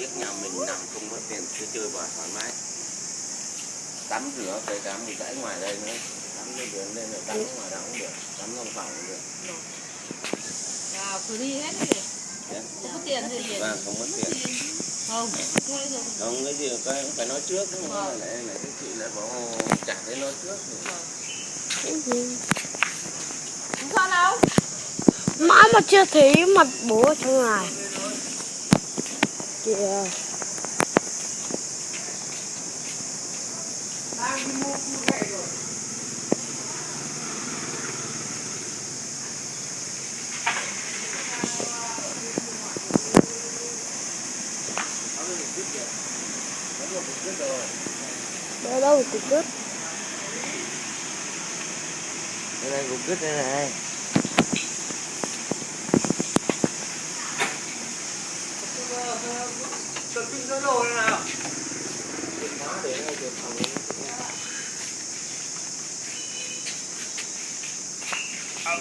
biết nhà mình nằm không mất tiền, cứ chơi vào thoải mái. Tắm rửa kể cả mình rãi ngoài đây nữa, tắm lên đường lên rồi tắm ngoài đó cũng được, tắm trong phòng cũng được. Vào free hết đấy. Không có tiền gì. Vâng, không mất tiền. Không, không cái gì phải nói trước, không lại cái chị lại bảo trả thế nói trước thì. Không sao đâu. Mãi mà chưa thấy mặt bố ở trong này. Kìa. Đang đi mua cua gậy rồi. Đây đâu cục cứt. Đây cục cứt đây này. Tập trung cho đồ này nào. Để ngay trên phòng. Ờ.